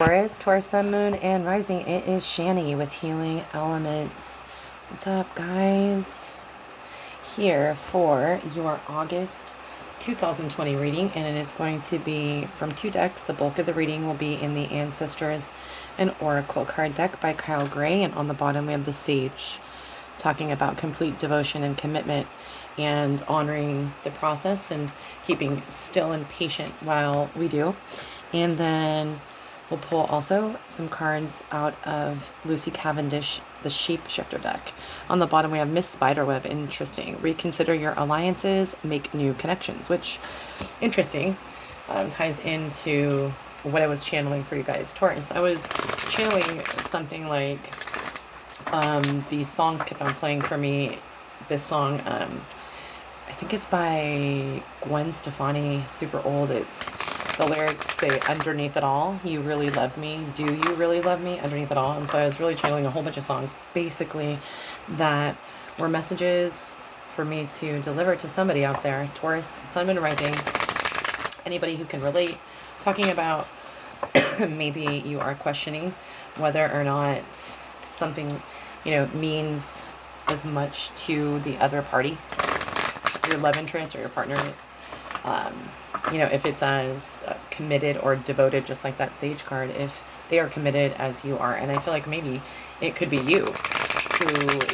Taurus, Sun, Moon, and Rising. It is Shani with Healing Elements. What's up, guys? Here for your August 2020 reading, and it is going to be from two decks. The bulk of the reading will be in the Ancestors and Oracle card deck by Kyle Gray, and on the bottom we have the Sage, talking about complete devotion and commitment and honoring the process and keeping still and patient while we do. And then we'll pull also some cards out of Lucy Cavendish, the Shapeshifter deck. On the bottom, we have Miss Spiderweb. Interesting. Reconsider your alliances, make new connections, which, interesting, ties into what I was channeling for you guys. Taurus, I was channeling something like, these songs kept on playing for me. This song, I think it's by Gwen Stefani, super old. The lyrics say, underneath it all, you really love me. Do you really love me? Underneath it all. And so I was really channeling a whole bunch of songs, basically, that were messages for me to deliver to somebody out there. Taurus, Sun, Moon, Rising, anybody who can relate, talking about maybe you are questioning whether or not something, means as much to the other party, your love interest or your partner. If it's as committed or devoted, just like that Sage card, if they are committed as you are. And I feel like maybe it could be you who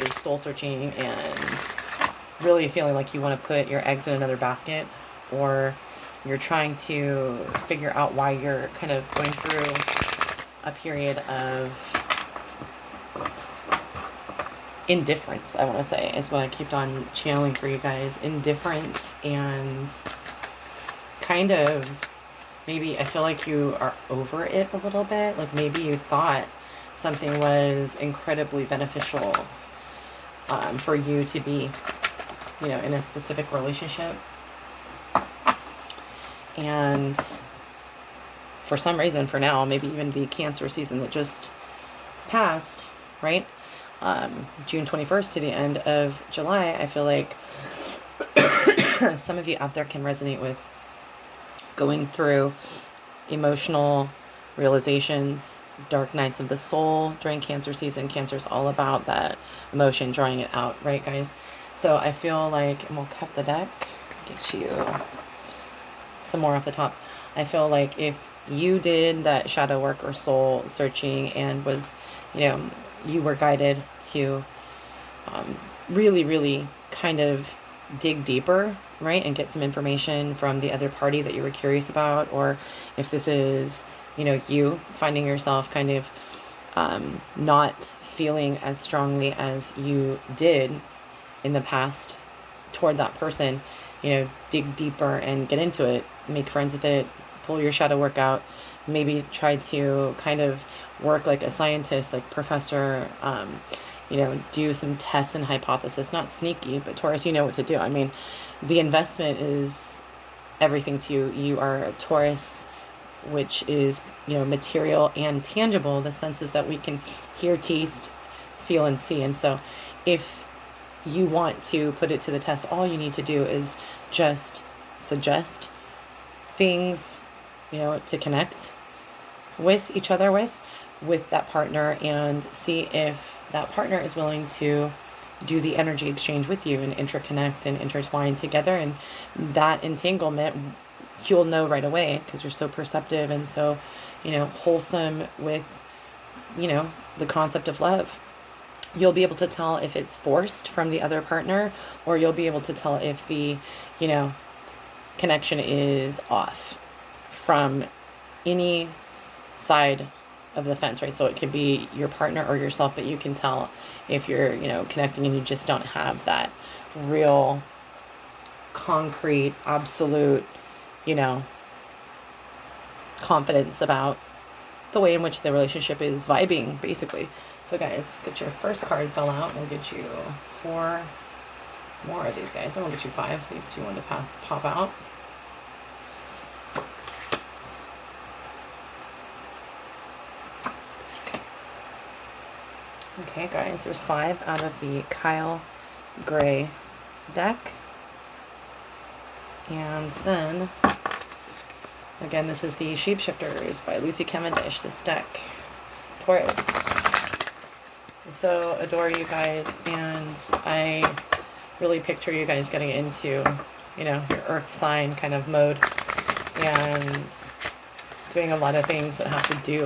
is soul searching and really feeling like you want to put your eggs in another basket, or you're trying to figure out why you're kind of going through a period of indifference, I want to say, is what I kept on channeling for you guys. Indifference, and kind of maybe I feel like you are over it a little bit. Like maybe you thought something was incredibly beneficial for you to be, in a specific relationship. And for some reason, for now, maybe even the Cancer season that just passed, right? June 21st to the end of July, I feel like some of you out there can resonate with going through emotional realizations, dark nights of the soul during Cancer season. Cancer is all about that emotion, drawing it out, right, guys? So I feel like, and we'll cut the deck, get you some more off the top. I feel like if you did that shadow work or soul searching and was, you were guided to really, really kind of dig deeper, right, and get some information from the other party that you were curious about, or if this is, you finding yourself kind of not feeling as strongly as you did in the past toward that person, dig deeper and get into it, make friends with it, pull your shadow work out, maybe try to kind of work like a scientist, like professor, do some tests and hypothesis. Not sneaky, but Taurus, you know what to do. I mean, the investment is everything to you. You are a Taurus, which is, material and tangible, the senses that we can hear, taste, feel, and see. And so if you want to put it to the test, all you need to do is just suggest things, to connect with each other with that partner, and see if that partner is willing to do the energy exchange with you and interconnect and intertwine together. And that entanglement, you'll know right away, because you're so perceptive and so, wholesome with, the concept of love. You'll be able to tell if it's forced from the other partner, or you'll be able to tell if the, connection is off from any side of the fence, right? So it could be your partner or yourself, but you can tell if you're, connecting and you just don't have that real concrete, absolute, confidence about the way in which the relationship is vibing, basically. So guys, get your first card fell out. We'll get you 4 more of these guys. Or we'll get you 5. These 2 want to pop out. Okay, guys, there's 5 out of the Kyle Gray deck. And then Again, this is the Shapeshifters by Lucy Cavendish, this deck. Taurus. So adore you guys, and I really picture you guys getting into, your earth sign kind of mode and doing a lot of things that have to do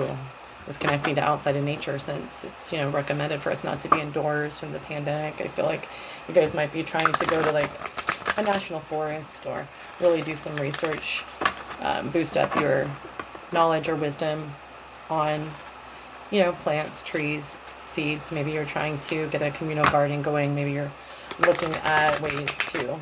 with connecting to outside of nature, since it's, recommended for us not to be indoors from the pandemic. I feel like you guys might be trying to go to like a national forest or really do some research, boost up your knowledge or wisdom on, plants, trees, seeds. Maybe you're trying to get a communal garden going. Maybe you're looking at ways to,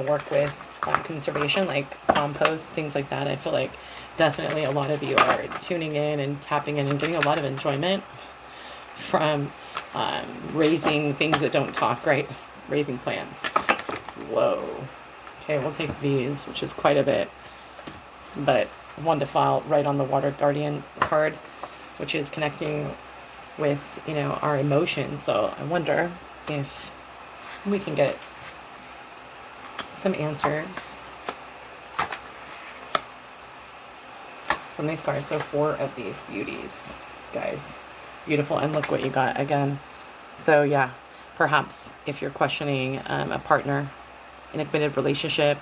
work with conservation, like compost, things like that. I feel like definitely a lot of you are tuning in and tapping in and getting a lot of enjoyment from raising things that don't talk, right? Raising plants. Whoa. Okay, we'll take these, which is quite a bit. But one to file right on the Water Guardian card, which is connecting with, our emotions. So I wonder if we can get some answers from these cards. So 4 of these beauties, guys. Beautiful. And look what you got again. So yeah, perhaps if you're questioning a partner, in a committed relationship,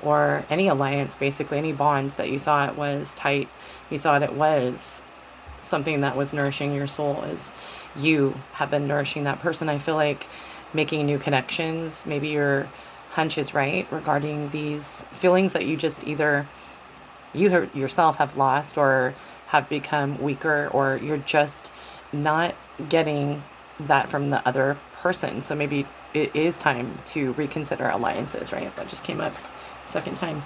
or any alliance, basically any bond that you thought was tight, you thought it was something that was nourishing your soul, as you have been nourishing that person. I feel like making new connections, maybe your hunch is right regarding these feelings that you just either you yourself have lost or have become weaker, or you're just not getting that from the other person. So maybe it is time to reconsider alliances, right? That just came up second time.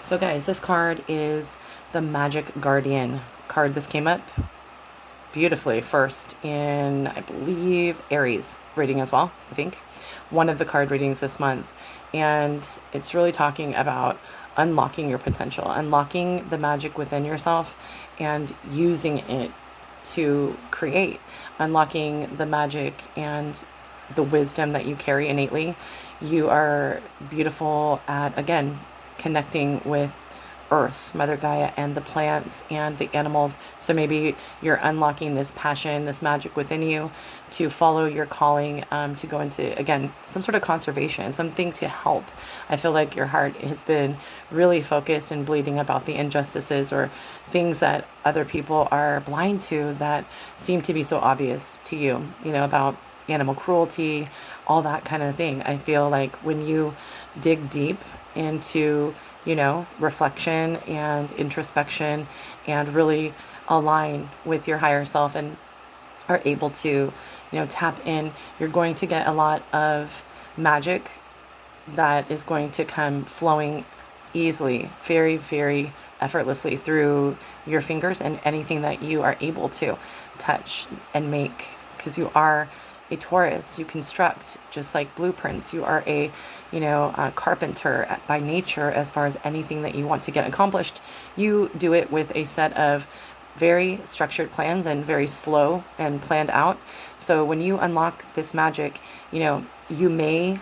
So guys, this card is the Magic Guardian card. This came up beautifully first in, I believe, Aries reading as well, I think. One of the card readings this month. And it's really talking about unlocking your potential, unlocking the magic within yourself and using it to create, unlocking the magic and the wisdom that you carry innately. You are beautiful at, again, connecting with Earth, Mother Gaia, and the plants and the animals. So maybe you're unlocking this passion, this magic within you to follow your calling, to go into, again, some sort of conservation, something to help. I feel like your heart has been really focused and bleeding about the injustices or things that other people are blind to that seem to be so obvious to you, about animal cruelty, all that kind of thing. I feel like when you dig deep into, reflection and introspection and really align with your higher self and are able to, tap in, you're going to get a lot of magic that is going to come flowing easily, very, very effortlessly through your fingers and anything that you are able to touch and make, because you are a Taurus. You construct just like blueprints. You are a carpenter by nature. As far as anything that you want to get accomplished, you do it with a set of very structured plans and very slow and planned out. So when you unlock this magic, you may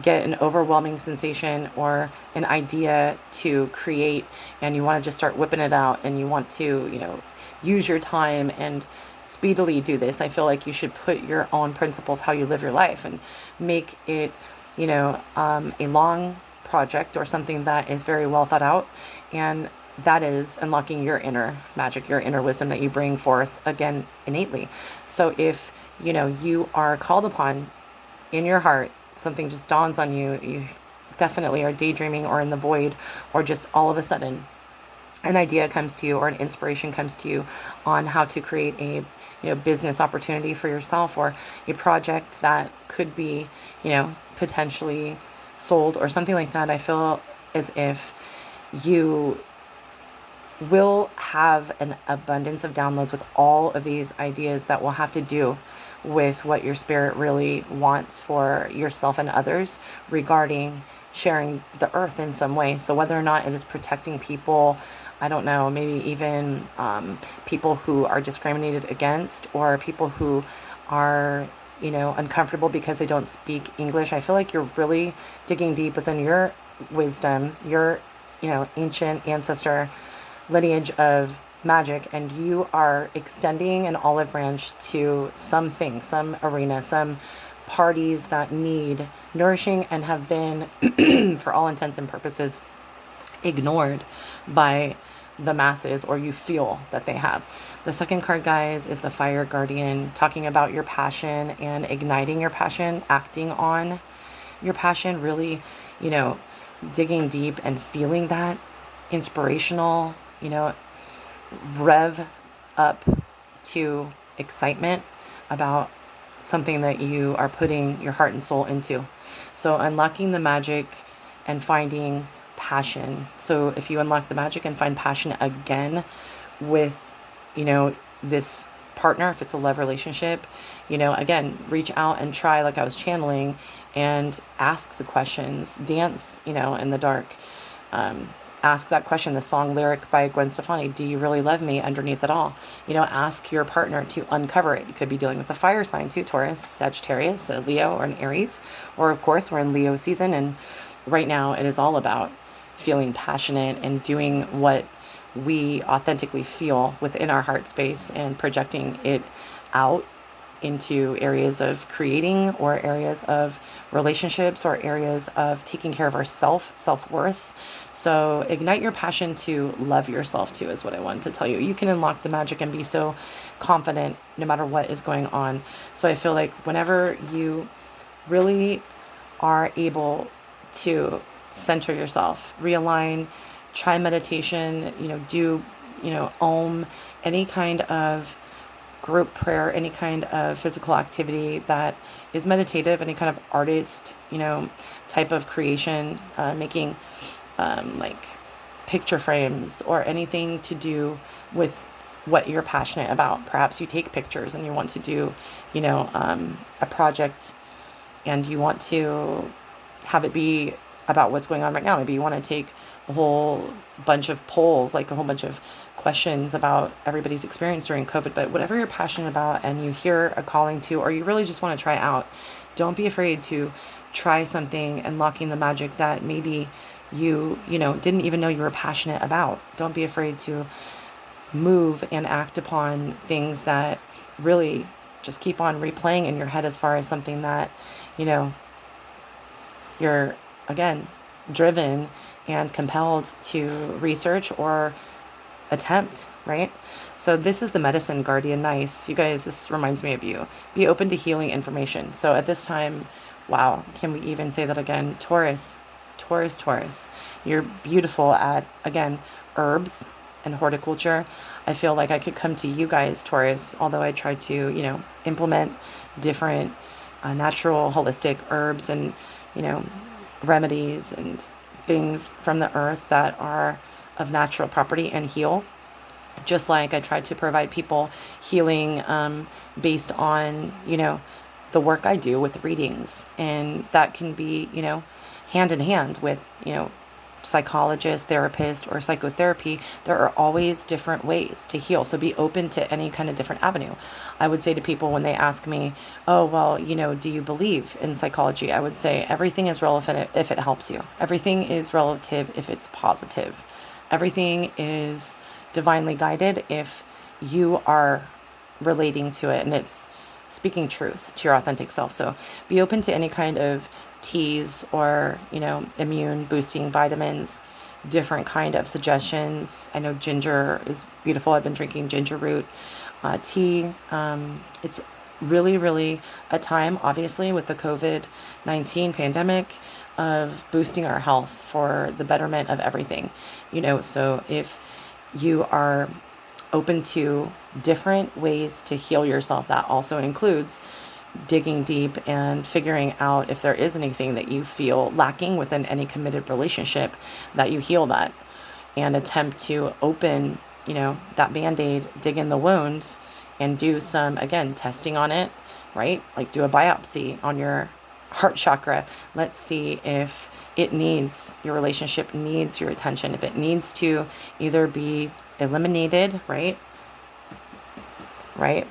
get an overwhelming sensation or an idea to create, and you want to just start whipping it out, and you want to, use your time and speedily do this. I feel like you should put your own principles, how you live your life, and make it, a long project or something that is very well thought out. And that is unlocking your inner magic, your inner wisdom that you bring forth, again, innately. So if, you are called upon in your heart, something just dawns on you, you definitely are daydreaming or in the void, or just all of a sudden an idea comes to you or an inspiration comes to you on how to create a business opportunity for yourself, or a project that could be potentially sold or something like that. I feel as if you will have an abundance of downloads with all of these ideas that will have to do with what your spirit really wants for yourself and others regarding sharing the earth in some way. So whether or not it is protecting people, I don't know, maybe even people who are discriminated against, or people who are, uncomfortable because they don't speak English. I feel like you're really digging deep within your wisdom, your, ancient ancestor lineage of magic, and you are extending an olive branch to something, some arena, some parties that need nourishing and have been, for all intents and purposes, ignored by the masses, or you feel that they have. The second card, guys, is the Fire Guardian, talking about your passion and igniting your passion, acting on your passion, really, digging deep and feeling that inspirational, rev up to excitement about something that you are putting your heart and soul into. So unlocking the magic and finding passion. So if you unlock the magic and find passion again with, this partner, if it's a love relationship, again, reach out and try, like I was channeling, and ask the questions, dance, in the dark. Ask that question, the song lyric by Gwen Stefani, do you really love me underneath it all? Ask your partner to uncover it. You could be dealing with a fire sign too, Taurus, Sagittarius, a Leo, or an Aries. Or of course, we're in Leo season, and right now it is all about feeling passionate and doing what we authentically feel within our heart space and projecting it out into areas of creating, or areas of relationships, or areas of taking care of our self-worth. So ignite your passion to love yourself too, is what I wanted to tell you. You can unlock the magic and be so confident no matter what is going on. So I feel like whenever you really are able to center yourself, realign, try meditation, do, Om, any kind of group prayer, any kind of physical activity that is meditative, any kind of artist, type of creation, making like picture frames, or anything to do with what you're passionate about. Perhaps you take pictures and you want to do, a project, and you want to have it be about what's going on right now. Maybe you want to take a whole bunch of polls, like a whole bunch of questions about everybody's experience during COVID. But whatever you're passionate about and you hear a calling to, or you really just want to try out, don't be afraid to try something, unlocking the magic that maybe you didn't even know you were passionate about. Don't be afraid to move and act upon things that really just keep on replaying in your head, as far as something that, you're, again, driven and compelled to research or attempt, right? So this is the Medicine Guardian. Nice. You guys, this reminds me of you. Be open to healing information. So at this time, wow, can we even say that again? Taurus. You're beautiful at, again, herbs and horticulture. I feel like I could come to you guys, Taurus, although I try to, implement different natural, holistic herbs and, remedies and things from the earth that are of natural property and heal. Just like I try to provide people healing based on, the work I do with readings. And that can be, hand in hand with, psychologist, therapist, or psychotherapy. There are always different ways to heal. So be open to any kind of different avenue. I would say to people when they ask me, oh, well, do you believe in psychology? I would say everything is relevant if it helps you. Everything is relative if it's positive. Everything is divinely guided if you are relating to it and it's speaking truth to your authentic self. So be open to any kind of teas or, immune boosting vitamins, different kind of suggestions. I know ginger is beautiful. I've been drinking ginger root tea. It's really, really a time, obviously, with the COVID-19 pandemic, of boosting our health for the betterment of everything, so if you are open to different ways to heal yourself, that also includes digging deep and figuring out if there is anything that you feel lacking within any committed relationship, that you heal that and attempt to open, that Band-Aid, dig in the wound and do some, again, testing on it, right? Like do a biopsy on your heart chakra. Let's see if your relationship needs your attention, if it needs to either be eliminated, right,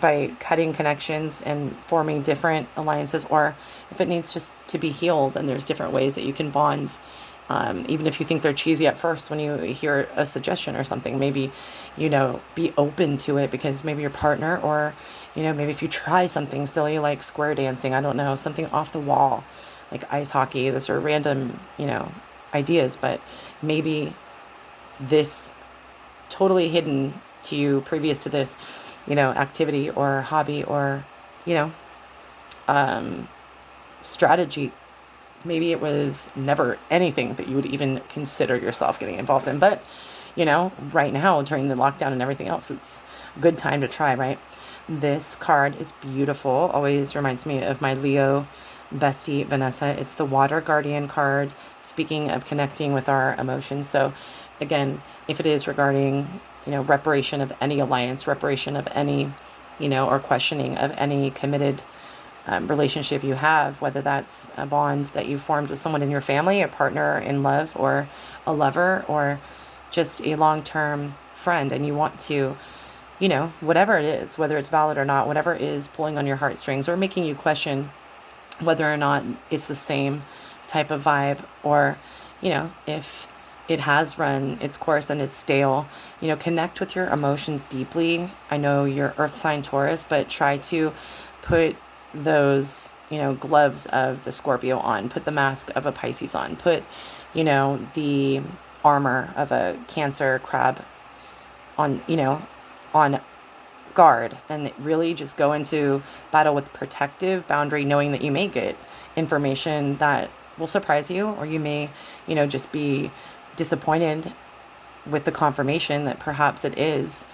by cutting connections and forming different alliances, or if it needs just to be healed. And there's different ways that you can bond Even if you think they're cheesy at first when you hear a suggestion or something, maybe, be open to it, because maybe your partner, or, maybe if you try something silly like square dancing, I don't know, something off the wall, like ice hockey, those are random, ideas, but maybe this totally hidden to you previous to this, activity or hobby or, you know, strategy. Maybe it was never anything that you would even consider yourself getting involved in. But, right now during the lockdown and everything else, it's a good time to try, right? This card is beautiful. Always reminds me of my Leo bestie, Vanessa. It's the Water Guardian card, speaking of connecting with our emotions. So again, if it is regarding, reparation of any alliance, reparation of any, or questioning of any committed relationship you have, whether that's a bond that you formed with someone in your family, a partner in love, or a lover, or just a long-term friend, and you want to, whatever it is, whether it's valid or not, whatever is pulling on your heartstrings or making you question whether or not it's the same type of vibe, or, if it has run its course and it's stale, connect with your emotions deeply. I know you're earth sign Taurus, but try to put those, gloves of the Scorpio on, put the mask of a Pisces on, put, the armor of a Cancer crab on, on guard, and really just go into battle with protective boundary, knowing that you may get information that will surprise you, or you may, just be disappointed with the confirmation that perhaps it is,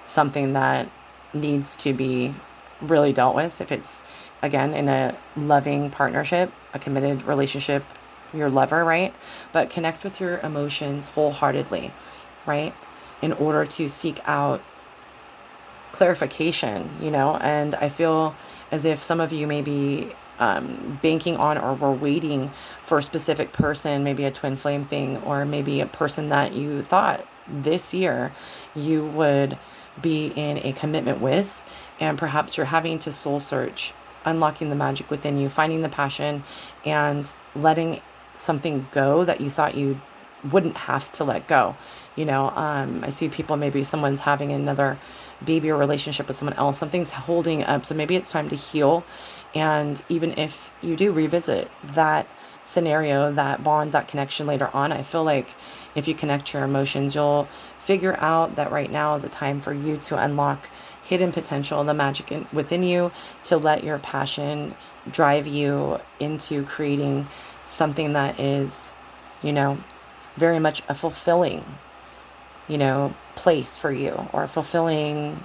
something that needs to be really dealt with. If it's, again, in a loving partnership, a committed relationship, your lover, right? But connect with your emotions wholeheartedly, right? In order to seek out clarification, and I feel as if some of you may be banking on, or were waiting for a specific person, maybe a twin flame thing, or maybe a person that you thought this year you would be in a commitment with, and perhaps you're having to soul search, unlocking the magic within you, finding the passion, and letting something go that you thought you wouldn't have to let go. I see people, maybe someone's having another baby or relationship with someone else, something's holding up, so maybe it's time to heal. And even if you do revisit that scenario, that bond, that connection later on, I feel like if you connect your emotions, you'll figure out that right now is a time for you to unlock hidden potential, the magic within you, to let your passion drive you into creating something that is, very much a fulfilling, place for you, or a fulfilling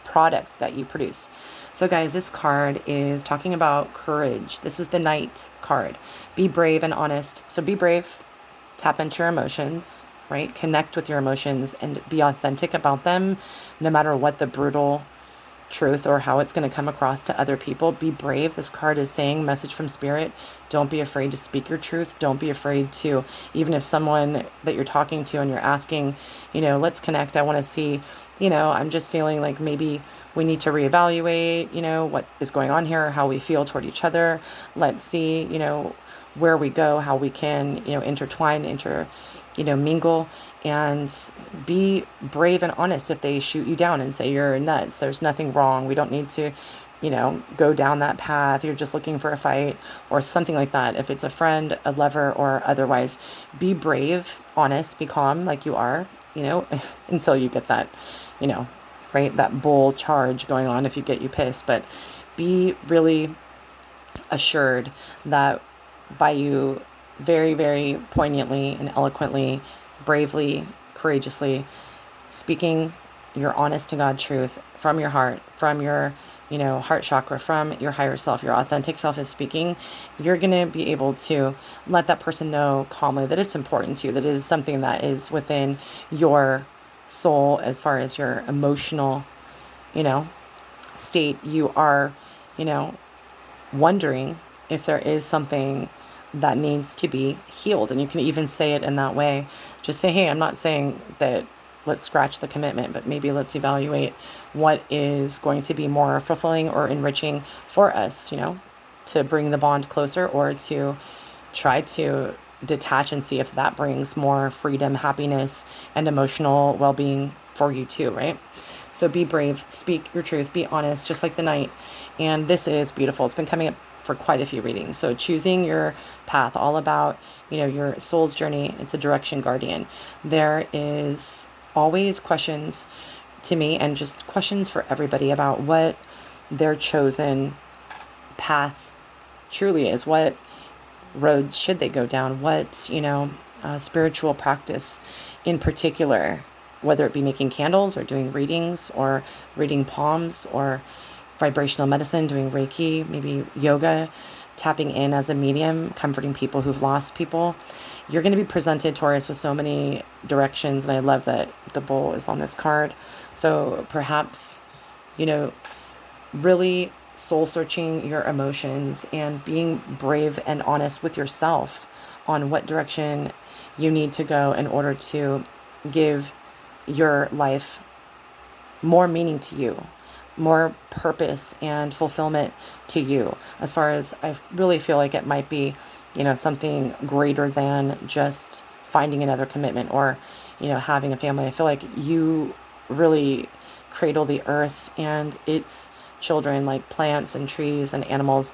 product that you produce. So guys, this card is talking about courage. This is the Knight card. Be brave and honest. So be brave, tap into your emotions, right? Connect with your emotions and be authentic about them, no matter what the brutal truth or how it's going to come across to other people. Be brave. This card is saying, message from spirit, don't be afraid to speak your truth. Don't be afraid to, even if someone that you're talking to and you're asking, let's connect, I want to see, I'm just feeling like maybe we need to reevaluate, what is going on here, how we feel toward each other. Let's see, where we go, how we can, intertwine, mingle, and be brave and honest. If they shoot you down and say you're nuts, there's nothing wrong. We don't need to, go down that path. You're just looking for a fight or something like that. If it's a friend, a lover, or otherwise, be brave, honest, be calm like you are, until you get that, right, that bull charge going on, if you get you pissed. But be really assured that by you very, very poignantly and eloquently, bravely, courageously speaking your honest to God truth from your heart, from your, heart chakra, from your higher self, your authentic self is speaking, you're going to be able to let that person know calmly that it's important to you, that it is something that is within your soul, as far as your emotional, state. You are, wondering if there is something that needs to be healed. And you can even say it in that way. Just say, hey, I'm not saying that let's scratch the commitment, but maybe let's evaluate what is going to be more fulfilling or enriching for us, to bring the bond closer, or to try to detach and see if that brings more freedom, happiness, and emotional well-being for you too, right? So be brave, speak your truth, be honest, just like the Knight. And this is beautiful. It's been coming up for quite a few readings. So choosing your path, all about, your soul's journey. It's a direction guardian. There is always questions to me, and just questions for everybody about what their chosen path truly is. What road should they go down? What, spiritual practice in particular, whether it be making candles or doing readings or reading palms or vibrational medicine, doing Reiki, maybe yoga, tapping in as a medium, comforting people who've lost people. You're going to be presented, Taurus, with so many directions. And I love that the bull is on this card. So perhaps, really soul searching your emotions and being brave and honest with yourself on what direction you need to go in order to give your life more meaning to you, more purpose and fulfillment to you. As far as I really feel like it might be, something greater than just finding another commitment or, having a family. I feel like you really cradle the earth and its children, like plants and trees and animals,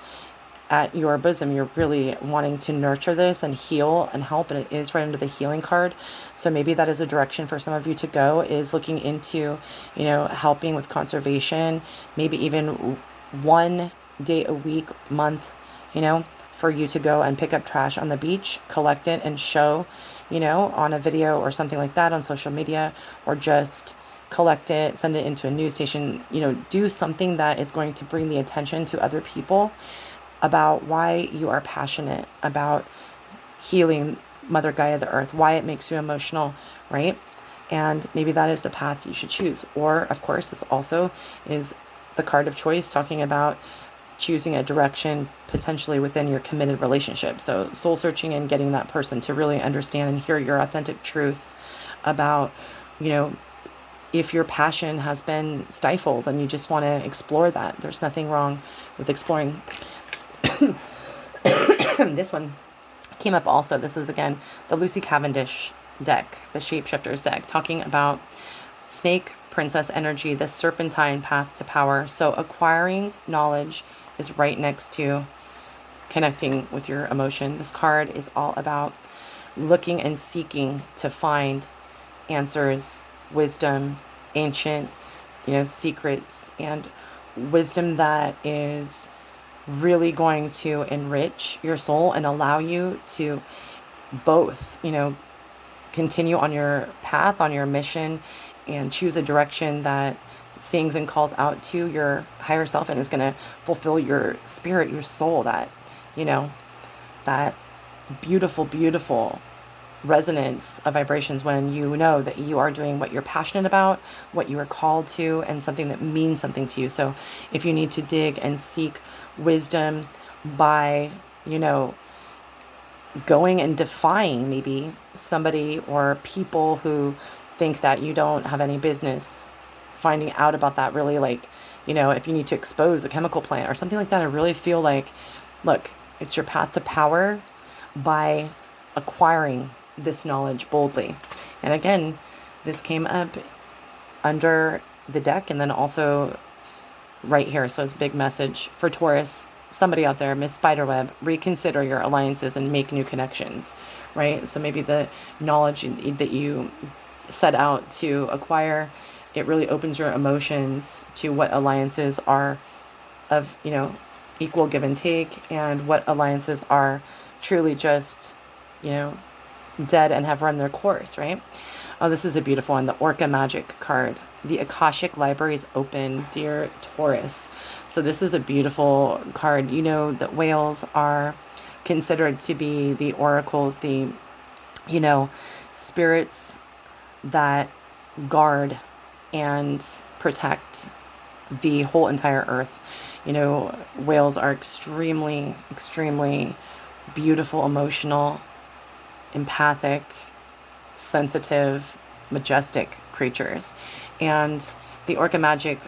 at your bosom. You're really wanting to nurture this and heal and help, and it is right under the healing card. So maybe that is a direction for some of you to go, is looking into, helping with conservation, maybe even 1 day a week, month, for you to go and pick up trash on the beach, collect it and show, on a video or something like that on social media, or just collect it, send it into a news station, do something that is going to bring the attention to other people about why you are passionate about healing Mother Gaia, the earth, why it makes you emotional, right? And maybe that is the path you should choose. Or, of course, this also is the card of choice, talking about choosing a direction potentially within your committed relationship. So soul searching and getting that person to really understand and hear your authentic truth about, if your passion has been stifled and you just want to explore that. There's nothing wrong with exploring. This one came up also. This is, again, the Lucy Cavendish deck, the Shapeshifters deck, talking about snake princess energy, the serpentine path to power. So acquiring knowledge is right next to connecting with your emotion. This card is all about looking and seeking to find answers, wisdom, ancient, secrets, and wisdom that is really going to enrich your soul and allow you to both, continue on your path, on your mission, and choose a direction that sings and calls out to your higher self and is going to fulfill your spirit, your soul, that, that beautiful, beautiful resonance of vibrations when you know that you are doing what you're passionate about, what you are called to, and something that means something to you. So if you need to dig and seek wisdom by, going and defying maybe somebody or people who think that you don't have any business finding out about that, really, like, if you need to expose a chemical plant or something like that, I really feel like, look, it's your path to power by acquiring this knowledge boldly. And again, this came up under the deck and then also right here. So it's a big message for Taurus. Somebody out there, Miss Spiderweb, reconsider your alliances and make new connections, right? So maybe the knowledge that you set out to acquire, it really opens your emotions to what alliances are of, equal give and take, and what alliances are truly just, dead and have run their course, right? Oh, this is a beautiful one. The Orca Magic card. The Akashic Library is open, dear Taurus. So this is a beautiful card. That whales are considered to be the oracles, the, spirits that guard and protect the whole entire earth. Whales are extremely, extremely beautiful, emotional, empathic, sensitive, majestic creatures. And the Orca Magic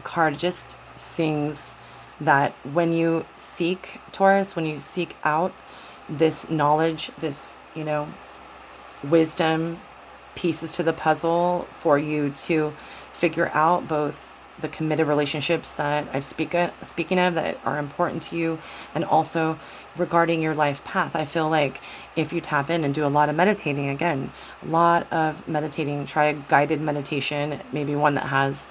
card just sings that when you seek, Taurus, when you seek out this knowledge, this, wisdom pieces to the puzzle for you to figure out both the committed relationships that I'm speaking of that are important to you, and also regarding your life path. I feel like if you tap in and do a lot of meditating, again, a lot of meditating, try a guided meditation, maybe one that has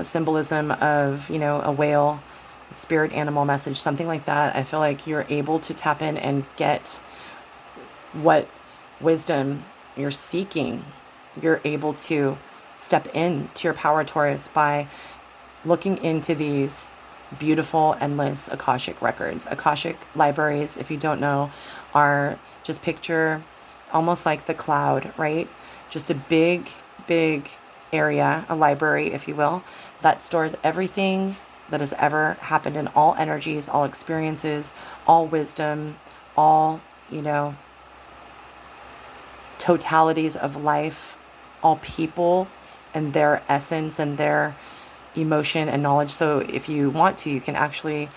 symbolism of, a whale, a spirit animal message, something like that. I feel like you're able to tap in and get what wisdom you're seeking. You're able to step into your power, Taurus, by looking into these beautiful, endless Akashic records. Akashic libraries, if you don't know, are, just picture almost like the cloud, right? Just a big, big area, a library, if you will, that stores everything that has ever happened in all energies, all experiences, all wisdom, all, totalities of life, all people and their essence and their emotion and knowledge. So if you want to, you can actually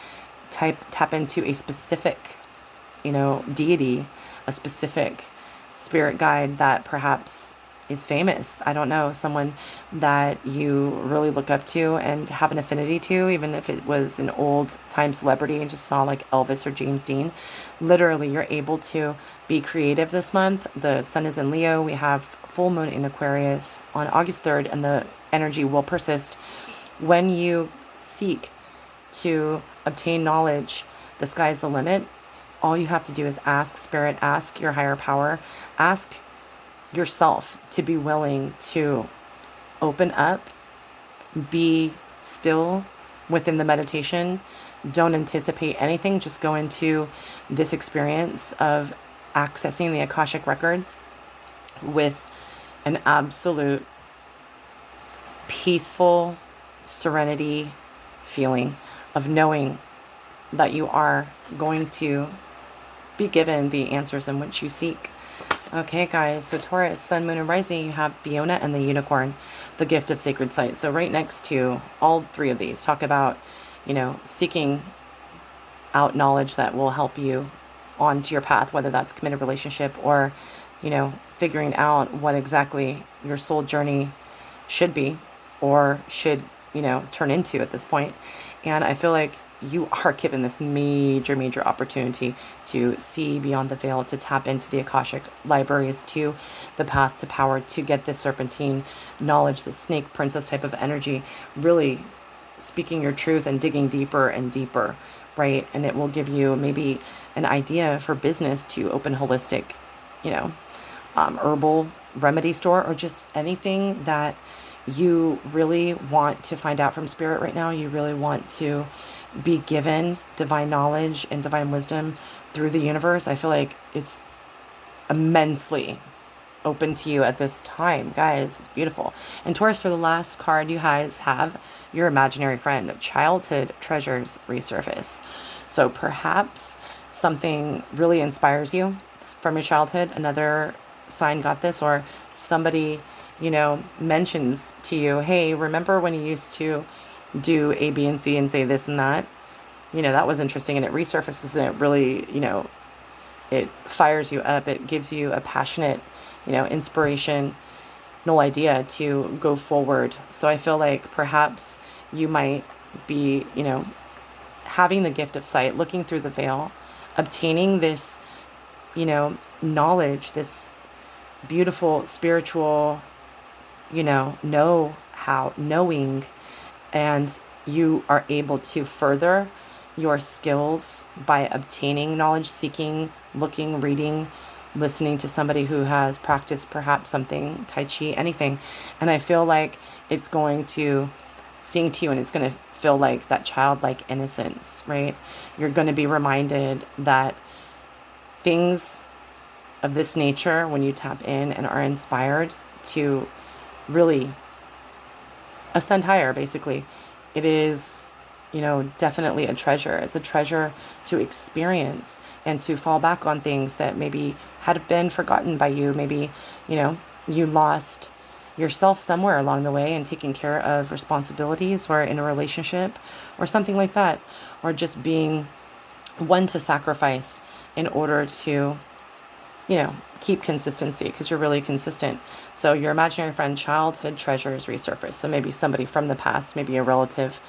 tap into a specific, deity, a specific spirit guide that perhaps is famous. I don't know, someone that you really look up to and have an affinity to, even if it was an old time celebrity and just saw like Elvis or James Dean. Literally, you're able to be creative this month. The sun is in Leo. We have full moon in Aquarius on August 3rd, and the energy will persist. When you seek to obtain knowledge, the sky's the limit. All you have to do is ask spirit, ask your higher power, ask yourself to be willing to open up, be still within the meditation. Don't anticipate anything. Just go into this experience of accessing the Akashic records with an absolute peaceful serenity feeling of knowing that you are going to be given the answers in which you seek. Okay, guys, so Taurus, sun, moon, and rising, you have Fiona and the unicorn, the gift of sacred sight. So right next to all three of these, talk about, seeking out knowledge that will help you onto your path, whether that's committed relationship or, figuring out what exactly your soul journey should be or should, turn into at this point. And I feel like you are given this major, major opportunity to see beyond the veil, to tap into the Akashic libraries, to the path to power, to get this serpentine knowledge, the snake princess type of energy, really speaking your truth and digging deeper and deeper, right? And it will give you maybe an idea for business to open holistic, herbal remedy store, or just anything that you really want to find out from spirit right now. You really want to be given divine knowledge and divine wisdom through the universe. I feel like it's immensely open to you at this time, guys. It's beautiful. And Taurus, for the last card, you guys have your imaginary friend. Childhood treasures resurface. So perhaps something really inspires you from your childhood. Another sign got this, or somebody, mentions to you, hey, remember when you used to do A, B, and C and say this and that? That was interesting. And it resurfaces, and it really, it fires you up. It gives you a passionate, inspirational idea to go forward. So I feel like perhaps you might be, having the gift of sight, looking through the veil, obtaining this, knowledge, this beautiful spiritual, knowing, and you are able to further your skills by obtaining knowledge, seeking, looking, reading, listening to somebody who has practiced perhaps something, Tai Chi, anything. And I feel like it's going to sing to you, and it's going to feel like that childlike innocence, right? You're going to be reminded that things of this nature, when you tap in and are inspired to really ascend higher, basically, it is, definitely a treasure. It's a treasure to experience and to fall back on things that maybe had been forgotten by you. Maybe, you lost yourself somewhere along the way and taking care of responsibilities, or in a relationship or something like that, or just being one to sacrifice in order to, keep consistency, because you're really consistent. So your imaginary friend childhood treasures resurface. So maybe somebody from the past, maybe a relative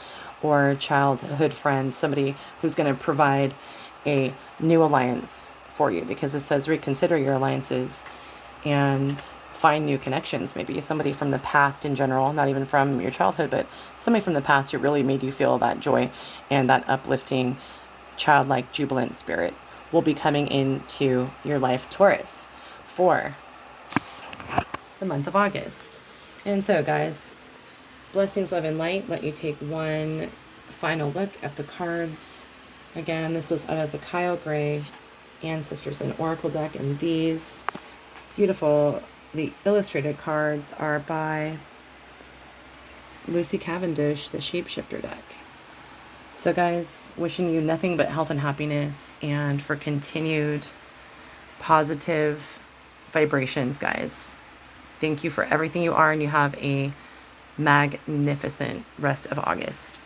or childhood friend, somebody who's going to provide a new alliance for you, because it says reconsider your alliances and find new connections. Maybe somebody from the past in general, not even from your childhood, but somebody from the past who really made you feel that joy and that uplifting, childlike, jubilant spirit will be coming into your life, Taurus, for the month of August. And so, guys, blessings, love, and light. Let you take one final look at the cards. Again, this was out of the Kyle Gray Ancestors and Oracle deck, and these beautiful, the illustrated cards are by Lucy Cavendish, the Shapeshifter deck. So guys, wishing you nothing but health and happiness, and for continued positive vibrations, guys. Thank you for everything you are, and you have a magnificent rest of August.